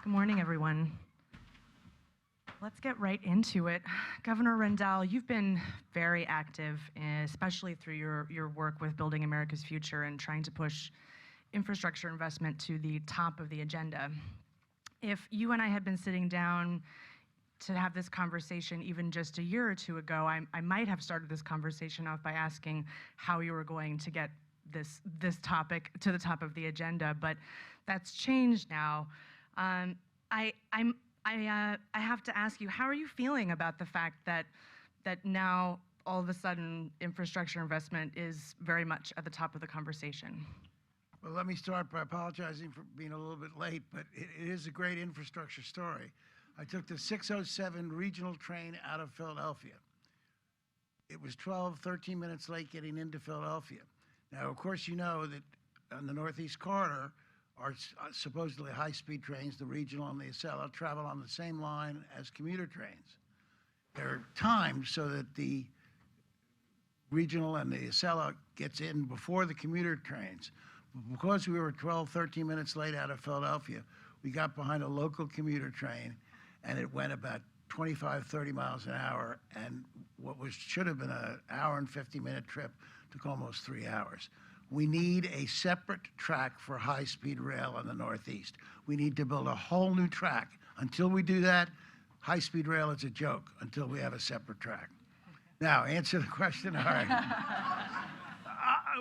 Good morning, everyone. Let's get right into it. Governor Rendell, you've been very active, especially through your work with Building America's Future and trying to push infrastructure investment to the top of the agenda. If you and I had been sitting down to have this conversation even just a year or two ago, I might have started this conversation off by asking how you were going to get this topic to the top of the agenda, but that's changed now. I have to ask you, how are you feeling about the fact that now all of a sudden infrastructure investment is very much at the top of the conversation? Well, let me start by apologizing for being a little bit late, but it is a great infrastructure story. I took the 6:07 regional train out of Philadelphia. It was 13 minutes late getting into Philadelphia. Now, of course, you know that on the Northeast Corridor are supposedly high-speed trains, the regional and the Acela, travel on the same line as commuter trains. They're timed so that the regional and the Acela gets in before the commuter trains. Because we were 13 minutes late out of Philadelphia, we got behind a local commuter train, and it went about 25, 30 miles an hour, and what should have been an hour and 50-minute trip took almost 3 hours. We need a separate track for high-speed rail in the Northeast. We need to build a whole new track. Until we do that, high-speed rail is a joke until we have a separate track. Now, answer the question. All right.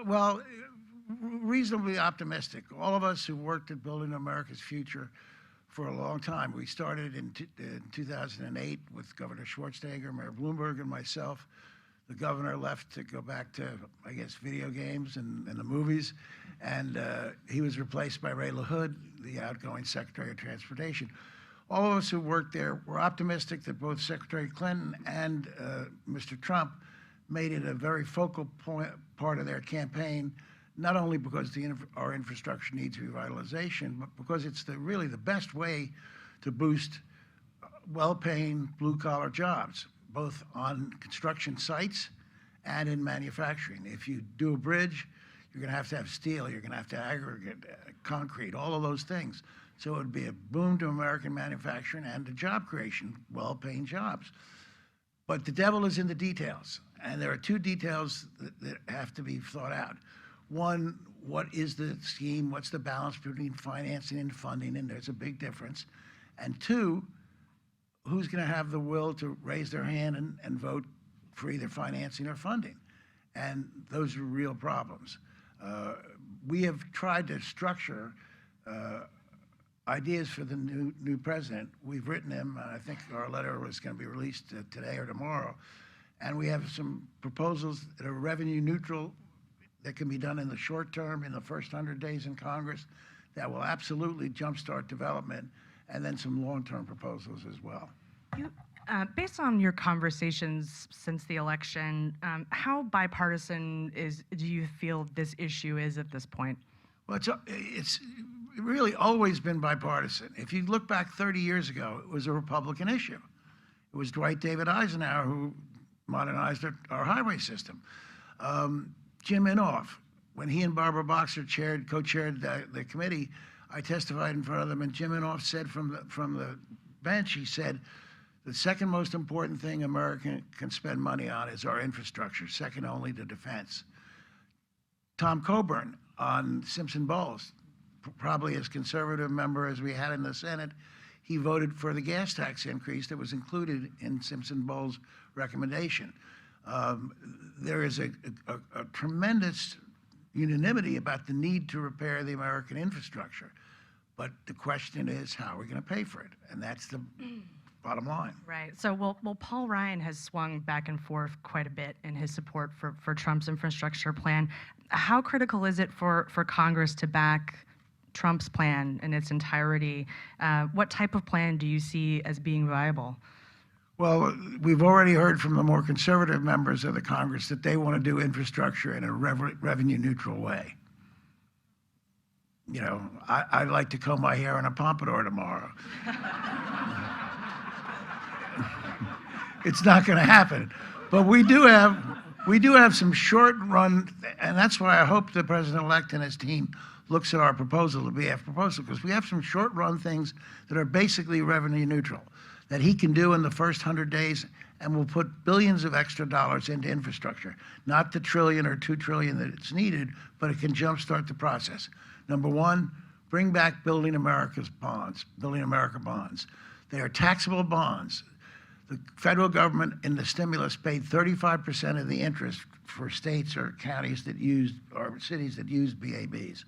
Well, reasonably optimistic. All of us who worked at Building America's Future for a long time. We started in 2008 with Governor Schwarzenegger, Mayor Bloomberg, and myself. The governor left to go back to, I guess, video games and the movies, and he was replaced by Ray LaHood, the outgoing Secretary of Transportation. All of us who worked there were optimistic that both Secretary Clinton and Mr. Trump made it a very focal part of their campaign, not only because our infrastructure needs revitalization, but because it's really the best way to boost well-paying blue-collar jobs, both on construction sites and in manufacturing. If you do a bridge, you're going to have steel, you're going to have to aggregate, concrete, all of those things. So it would be a boom to American manufacturing and to job creation, well-paying jobs. But the devil is in the details, and there are two details that have to be thought out. One, what is the scheme? What's the balance between financing and funding? And there's a big difference. And two, who's going to have the will to raise their hand and vote for either financing or funding? And those are real problems. We have tried to structure ideas for the new president. We've written them, and I think our letter was going to be released today or tomorrow. And we have some proposals that are revenue neutral, that can be done in the short term, in the first 100 days in Congress, that will absolutely jumpstart development, and then some long-term proposals as well. Based on your conversations since the election, how bipartisan do you feel this issue is at this point? Well, it's really always been bipartisan. If you look back 30 years ago, it was a Republican issue. It was Dwight David Eisenhower who modernized our highway system. Jim Inhofe, when he and Barbara Boxer co-chaired the committee, I testified in front of them, and Jim Inhofe said from the bench, he said, the second most important thing America can spend money on is our infrastructure, second only to defense. Tom Coburn on Simpson-Bowles, probably as conservative member as we had in the Senate, he voted for the gas tax increase that was included in Simpson-Bowles' recommendation. There is a tremendous unanimity about the need to repair the American infrastructure. But the question is, how are we going to pay for it? And that's the bottom line. Right. So, well, Paul Ryan has swung back and forth quite a bit in his support for Trump's infrastructure plan. How critical is it for Congress to back Trump's plan in its entirety? What type of plan do you see as being viable? Well, we've already heard from the more conservative members of the Congress that they want to do infrastructure in a revenue neutral way. You know, I'd like to comb my hair in a pompadour tomorrow. It's not going to happen. But we do have We do have some short-run, and that's why I hope the president-elect and his team looks at our proposal, the BF proposal, because we have some short-run things that are basically revenue neutral that he can do in the first 100 days, and will put billions of extra dollars into infrastructure. Not the trillion or 2 trillion that it's needed, but it can jumpstart the process. Number one, bring back Building America's bonds, Building America bonds. They are taxable bonds. The federal government in the stimulus paid 35% of the interest for states or counties that used, or cities that used BABs.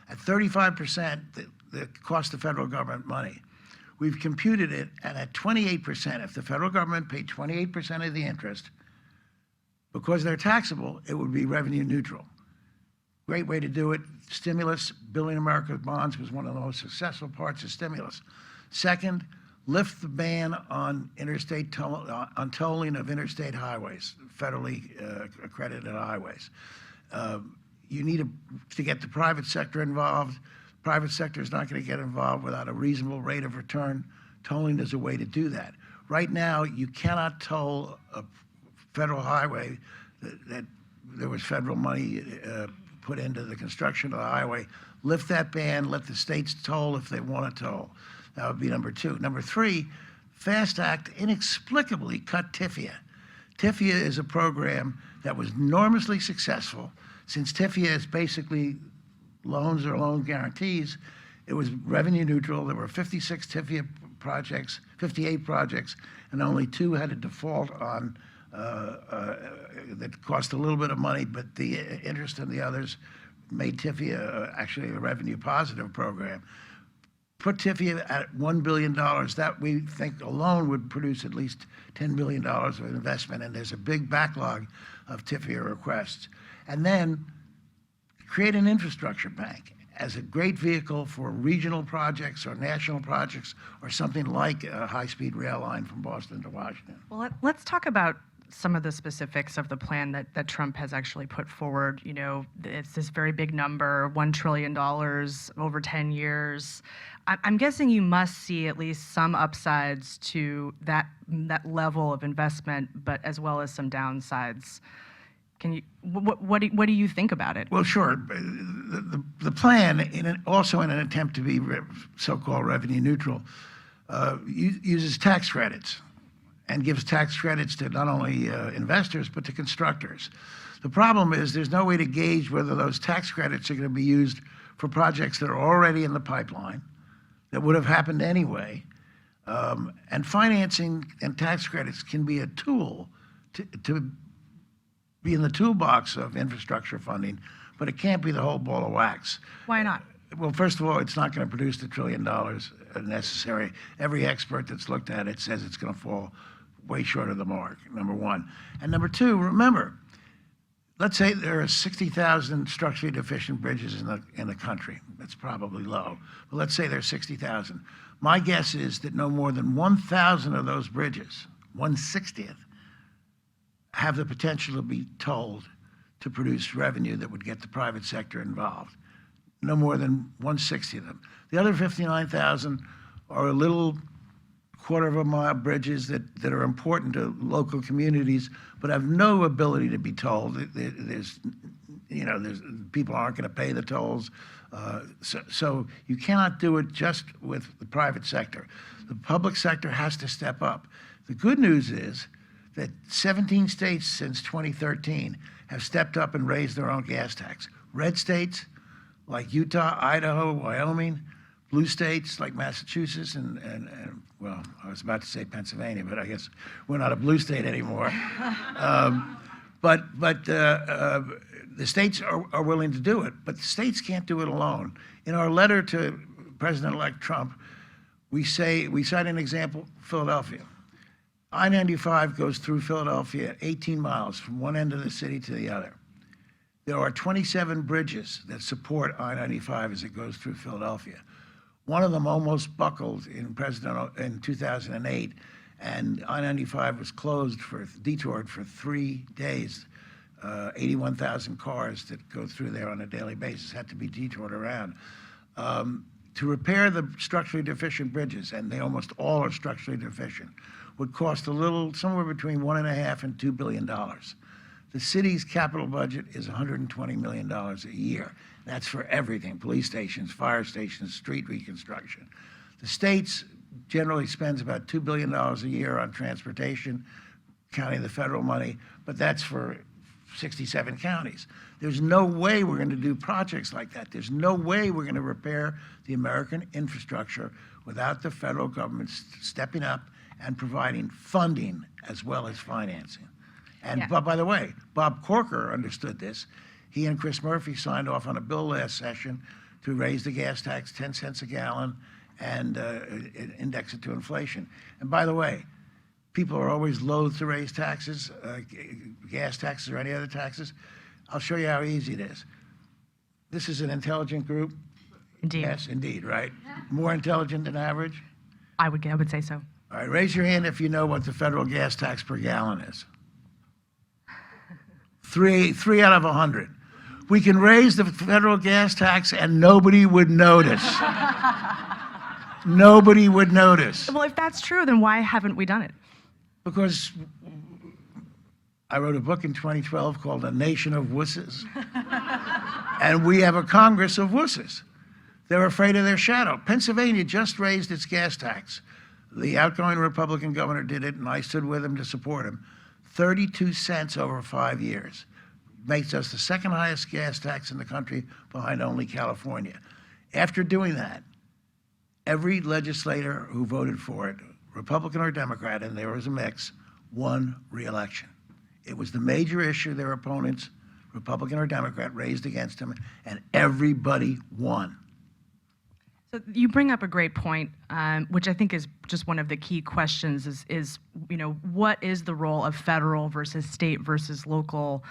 At 35%, that cost the federal government money. We've computed it, and at 28%, if the federal government paid 28% of the interest, because they're taxable, it would be revenue neutral. Great way to do it. Stimulus, Building America bonds was one of the most successful parts of stimulus. Second, lift the ban on on tolling of interstate highways, federally accredited highways. You need to get the private sector involved. Private sector is not going to get involved without a reasonable rate of return. Tolling is a way to do that. Right now, you cannot toll a federal highway that there was federal money put into the construction of the highway. Lift that ban, let the states toll if they want to toll. That would be number two. Number three, FAST Act inexplicably cut TIFIA. TIFIA is a program that was enormously successful. Since TIFIA is basically loans or loan guarantees, it was revenue neutral. There were 56 TIFIA projects, 58 projects, and only 2 had a default on that cost a little bit of money, but the interest in the others made TIFIA actually a revenue positive program. Put TIFIA at $1 billion, that we think alone would produce at least $10 billion of investment, and there's a big backlog of TIFIA requests. And then create an infrastructure bank as a great vehicle for regional projects or national projects or something like a high-speed rail line from Boston to Washington. Well, let's talk about some of the specifics of the plan that Trump has actually put forward. You know, it's this very big number, $1 trillion over 10 years. I'm guessing you must see at least some upsides to that level of investment, but as well as some downsides. Can you, what do you think about it? Well, sure. The plan, also in an attempt to be so-called revenue neutral, uses tax credits and gives tax credits to not only investors, but to constructors. The problem is there's no way to gauge whether those tax credits are going to be used for projects that are already in the pipeline, that would have happened anyway. And financing and tax credits can be a tool to be in the toolbox of infrastructure funding, but it can't be the whole ball of wax. Why not? Well, first of all, it's not going to produce the $1 trillion necessary. Every expert that's looked at it says it's going to fall way short of the mark, number one. And number two, remember, let's say there are 60,000 structurally deficient bridges in the country. That's probably low, but let's say there's 60,000. My guess is that no more than 1,000 of those bridges, 1/60th, have the potential to be tolled to produce revenue that would get the private sector involved. No more than 1/60 of them. The other 59,000 are a little quarter-of-a-mile bridges that are important to local communities, but have no ability to be tolled. There's people aren't going to pay the tolls. So you cannot do it just with the private sector. The public sector has to step up. The good news is that 17 states since 2013 have stepped up and raised their own gas tax. Red states like Utah, Idaho, Wyoming, blue states like Massachusetts and well, I was about to say Pennsylvania, but I guess we're not a blue state anymore. But the states are willing to do it, but the states can't do it alone. In our letter to President-elect Trump, we cite an example, Philadelphia. I-95 goes through Philadelphia 18 miles from one end of the city to the other. There are 27 bridges that support I-95 as it goes through Philadelphia. One of them almost buckled in 2008, and I-95 was detoured for 3 days. 81,000 cars that go through there on a daily basis had to be detoured around. To repair the structurally deficient bridges, and they almost all are structurally deficient, would cost somewhere between $1.5 and $2 billion. The city's capital budget is $120 million a year. That's for everything, police stations, fire stations, street reconstruction. The state's generally spends about $2 billion a year on transportation, counting the federal money, but that's for 67 counties. There's no way we're going to do projects like that. There's no way we're going to repair the American infrastructure without the federal government stepping up and providing funding as well as financing. And Yeah. by the way, Bob Corker understood this. He and Chris Murphy signed off on a bill last session to raise the gas tax 10 cents a gallon and index it to inflation. And by the way, people are always loath to raise taxes, gas taxes or any other taxes. I'll show you how easy it is. This is an intelligent group. Indeed. Yes, indeed, right? More intelligent than average? I would say so. All right, raise your hand if you know what the federal gas tax per gallon is. Three out of 100. We can raise the federal gas tax and nobody would notice. Nobody would notice. Well, if that's true, then why haven't we done it? Because I wrote a book in 2012 called A Nation of Wusses. And we have a Congress of wusses. They're afraid of their shadow. Pennsylvania just raised its gas tax. The outgoing Republican governor did it, and I stood with him to support him. 32 cents over 5 years. Makes us the second highest gas tax in the country, behind only California. After doing that, every legislator who voted for it, Republican or Democrat, and there was a mix, won re-election. It was the major issue their opponents, Republican or Democrat, raised against him, and everybody won. So you bring up a great point, which I think is just one of the key questions is what is the role of federal versus state versus local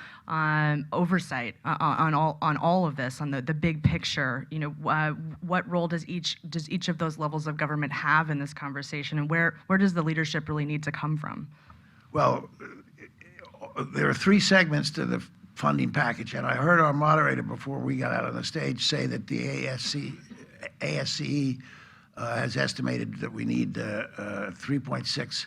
oversight on all of this, on the big picture? What role does each of those levels of government have in this conversation, and where does the leadership really need to come from? Well, there are three segments to the funding package, and I heard our moderator before we got out on the stage say that the ASCE has estimated that we need $3.6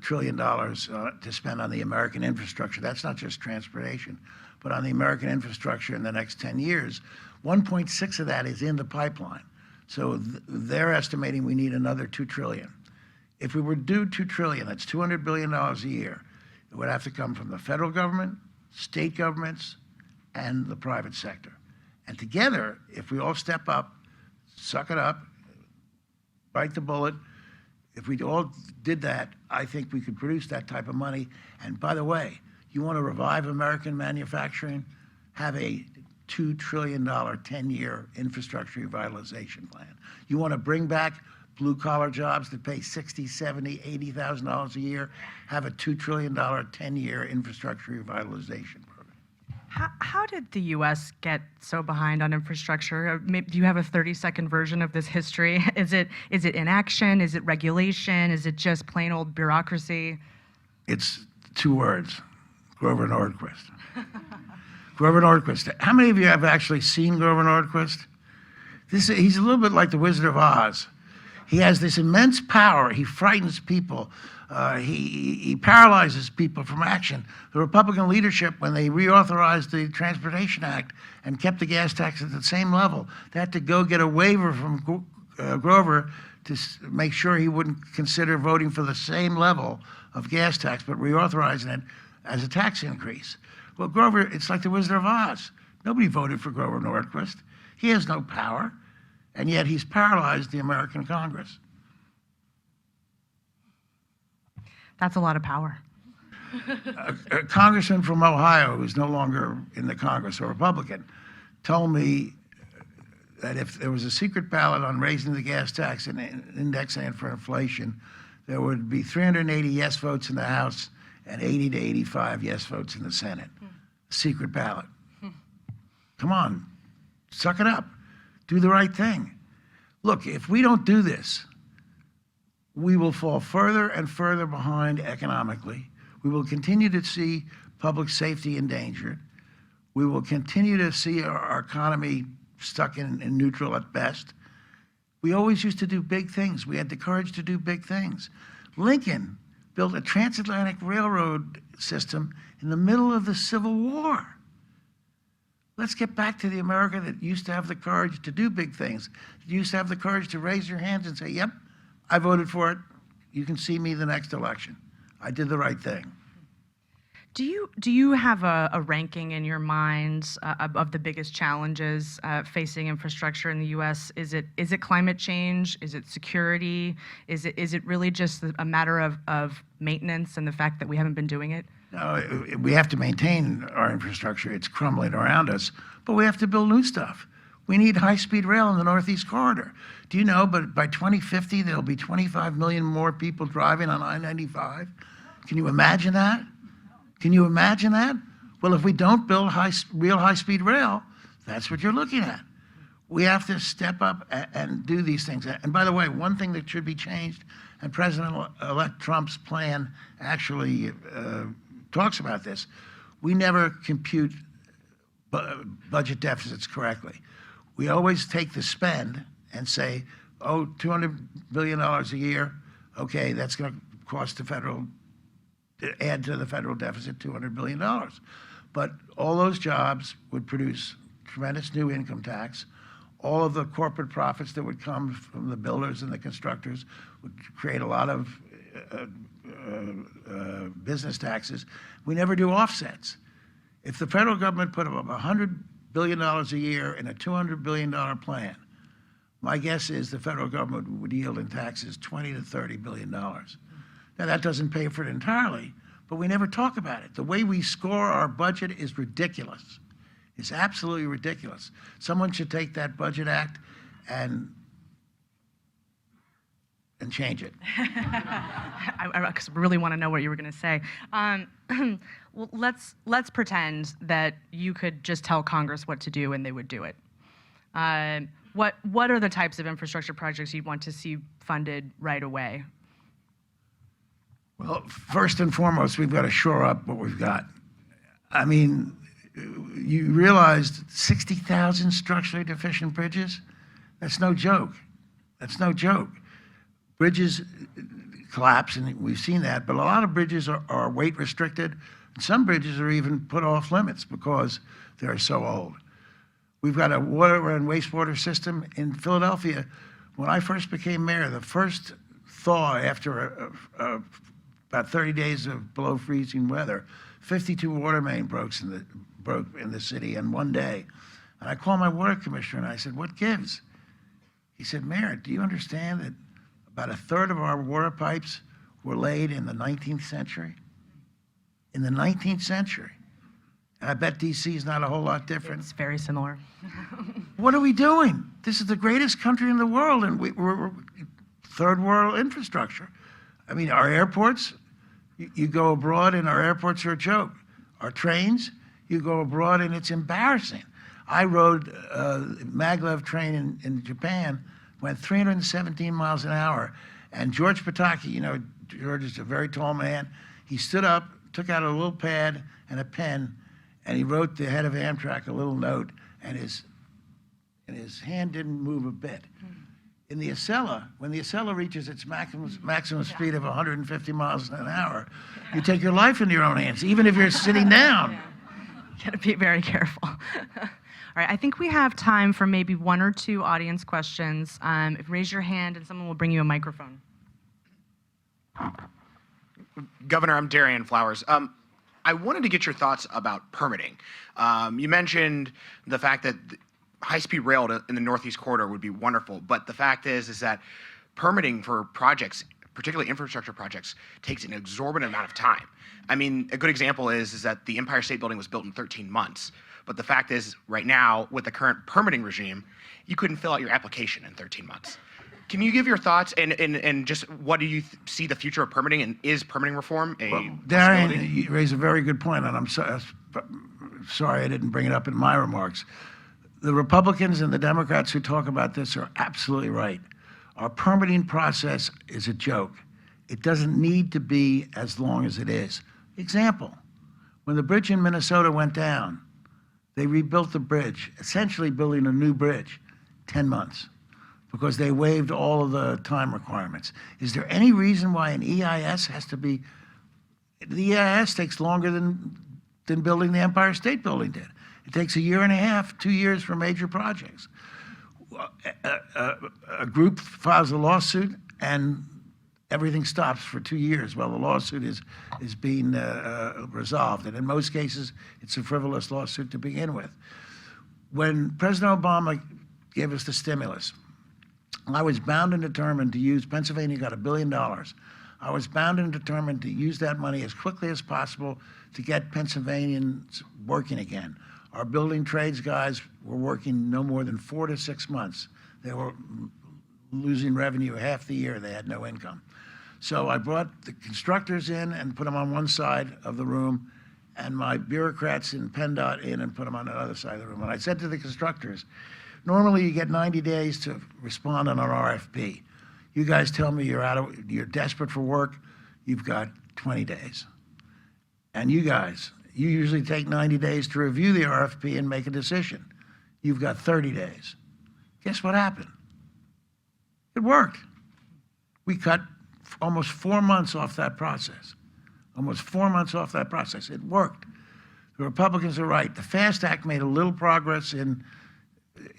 trillion to spend on the American infrastructure. That's not just transportation, but on the American infrastructure in the next 10 years. 1.6 of that is in the pipeline. So they're estimating we need another $2 trillion. If we were due $2 trillion, that's $200 billion a year. It would have to come from the federal government, state governments, and the private sector. And together, if we all step up, suck it up, bite the bullet. If we all did that, I think we could produce that type of money. And by the way, you want to revive American manufacturing? Have a $2 trillion 10-year infrastructure revitalization plan. You want to bring back blue-collar jobs that pay $60,000, $70,000, $80,000 a year? Have a $2 trillion 10-year infrastructure revitalization program. How did the U.S. get so behind on infrastructure? Do you have a 30-second version of this history? Is it inaction? Is it regulation? Is it just plain old bureaucracy? It's two words: Grover Nordquist. Grover Nordquist. How many of you have actually seen Grover Nordquist? He's a little bit like the Wizard of Oz. He has this immense power. He frightens people. He paralyzes people from action. The Republican leadership, when they reauthorized the Transportation Act and kept the gas tax at the same level, they had to go get a waiver from Grover to make sure he wouldn't consider voting for the same level of gas tax, but reauthorizing it as a tax increase. Well, Grover, it's like the Wizard of Oz. Nobody voted for Grover Nordquist. He has no power, and yet he's paralyzed the American Congress. That's a lot of power. A congressman from Ohio, who's no longer in the Congress, a Republican, told me that if there was a secret ballot on raising the gas tax and indexing it for inflation, there would be 380 yes votes in the House and 80 to 85 yes votes in the Senate. Secret ballot. Come on, suck it up. Do the right thing. Look, if we don't do this, we will fall further and further behind economically. We will continue to see public safety endangered. We will continue to see our economy stuck in neutral at best. We always used to do big things. We had the courage to do big things. Lincoln built a transatlantic railroad system in the middle of the Civil War. Let's get back to the America that used to have the courage to do big things. That used to have the courage to raise your hands and say, yep, I voted for it. You can see me the next election. I did the right thing. Do you have a ranking in your minds of the biggest challenges facing infrastructure in the U.S.? Is it climate change? Is it security? Is it really just a matter of maintenance and the fact that we haven't been doing it? No, we have to maintain our infrastructure. It's crumbling around us, but we have to build new stuff. We need high-speed rail in the Northeast Corridor. Do you know, but by 2050, there'll be 25 million more people driving on I-95? Can you imagine that? Can you imagine that? Well, if we don't build real high-speed rail, that's what you're looking at. We have to step up and do these things. And by the way, one thing that should be changed, and President-elect Trump's plan actually talks about this, we never compute budget deficits correctly. We always take the spend and say, oh, $200 billion a year, okay, that's going to cost the federal, add to the federal deficit $200 billion. But all those jobs would produce tremendous new income tax. All of the corporate profits that would come from the builders and the constructors would create a lot of business taxes. We never do offsets. If the federal government put up $100 billion a year in a $200 billion plan, my guess is the federal government would yield in taxes $20 to $30 billion. Now, that doesn't pay for it entirely, but we never talk about it. The way we score our budget is ridiculous. It's absolutely ridiculous. Someone should take that Budget Act and change it. I really want to know what you were going to say. Well, let's pretend that you could just tell Congress what to do and they would do it. What are the types of infrastructure projects you'd want to see funded right away? Well, first and foremost, we've got to shore up what we've got. I mean, you realized 60,000 structurally deficient bridges? That's no joke. That's no joke. Bridges collapse, and we've seen that, but a lot of bridges are weight restricted. Some bridges are even put off limits because they're so old. We've got a water and wastewater system in Philadelphia. When I first became mayor, the first thaw after about 30 days of below freezing weather, 52 water main broke in the city in one day. And I called my water commissioner and I said, what gives? He said, Mayor, do you understand that about a third of our water pipes were laid in the 19th century? In the 19th century. And I bet DC is not a whole lot different. It's very similar. What are we doing? This is the greatest country in the world, and we're third world infrastructure. I mean, our airports, you go abroad and our airports are a joke. Our trains, you go abroad and it's embarrassing. I rode a maglev train in Japan, went 317 miles an hour, and George Pataki, you know, George is a very tall man, he stood up, took out a little pad and a pen, and he wrote the head of Amtrak a little note, and his hand didn't move a bit. In the Acela, when the Acela reaches its maximum speed of 150 miles an hour, you take your life into your own hands, even if you're sitting down. You gotta be very careful. All right, I think we have time for maybe one or two audience questions. Raise your hand and someone will bring you a microphone. Governor, I'm Darian Flowers. I wanted to get your thoughts about permitting. You mentioned the fact that high-speed rail in the Northeast Corridor would be wonderful, but the fact is that permitting for projects, particularly infrastructure projects, takes an exorbitant amount of time. I mean, a good example is that the Empire State Building was built in 13 months, but the fact is, right now, with the current permitting regime, you couldn't fill out your application in 13 months. Can you give your thoughts and just what do you see the future of permitting, and is permitting reform a possibility? Darian, you raise a very good point, and I'm sorry I didn't bring it up in my remarks. The Republicans and the Democrats who talk about this are absolutely right. Our permitting process is a joke. It doesn't need to be as long as it is. Example, when the bridge in Minnesota went down, they rebuilt the bridge, essentially building a new bridge, 10 months, because they waived all of the time requirements. Is there any reason why an EIS has to be, the EIS takes longer than than building the Empire State Building did. It takes a year and a half, 2 years for major projects. A group files a lawsuit and everything stops for 2 years while the lawsuit is being resolved. And in most cases, it's a frivolous lawsuit to begin with. When President Obama gave us the stimulus, I was bound and determined to use, Pennsylvania got $1 billion. I was bound and determined to use that money as quickly as possible to get Pennsylvanians working again. Our building trades guys were working no more than 4 to 6 months. They were losing revenue half the year. They had no income. So I brought the constructors in and put them on one side of the room, and my bureaucrats in PennDOT in and put them on another side of the room. And I said to the constructors, normally you get 90 days to respond on an RFP. You guys tell me you're desperate for work, you've got 20 days. And you guys, you usually take 90 days to review the RFP and make a decision. You've got 30 days. Guess what happened? It worked. We cut almost 4 months off that process. Almost 4 months off that process. It worked. The Republicans are right. The FAST Act made a little progress in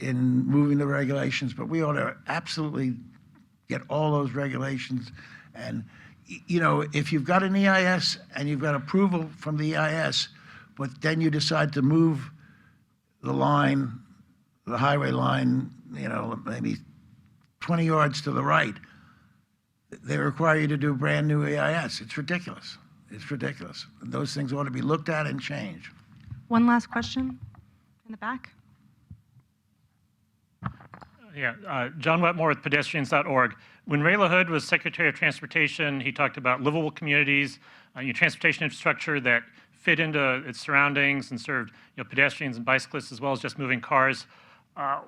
moving the regulations, but we ought to absolutely get all those regulations. And, you know, if you've got an EIS and you've got approval from the EIS, but then you decide to move the line, the highway line, you know, maybe 20 yards to the right, they require you to do a brand new EIS. It's ridiculous. It's ridiculous. Those things ought to be looked at and changed. One last question in the back. Yeah, John Wetmore with pedestrians.org. When Ray LaHood was Secretary of Transportation, he talked about livable communities, transportation infrastructure that fit into its surroundings and served pedestrians and bicyclists as well as just moving cars.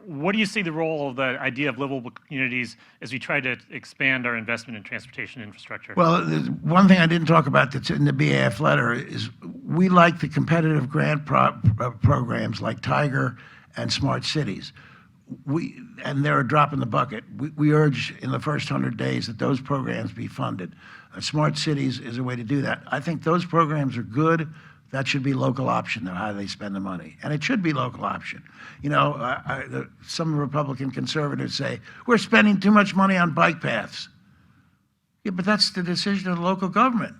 What do you see the role of the idea of livable communities as we try to expand our investment in transportation infrastructure? Well, there's one thing I didn't talk about that's in the BAF letter is we like the competitive grant programs like Tiger and Smart Cities. And they're a drop in the bucket. We urge in the first 100 days that those programs be funded. Smart Cities is a way to do that. I think those programs are good. That should be local option, though, how they spend the money. And it should be local option. You know, some Republican conservatives say, we're spending too much money on bike paths. Yeah, but that's the decision of the local government.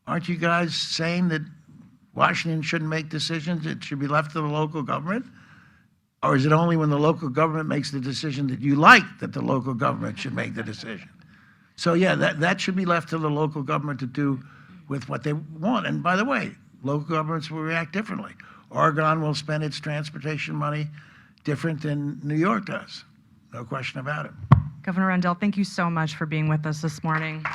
Aren't you guys saying that Washington shouldn't make decisions? It should be left to the local government? Or is it only when the local government makes the decision that you like that the local government should make the decision? So yeah, that should be left to the local government to do with what they want. And by the way, local governments will react differently. Oregon will spend its transportation money different than New York does. No question about it. Governor Rendell, thank you so much for being with us this morning.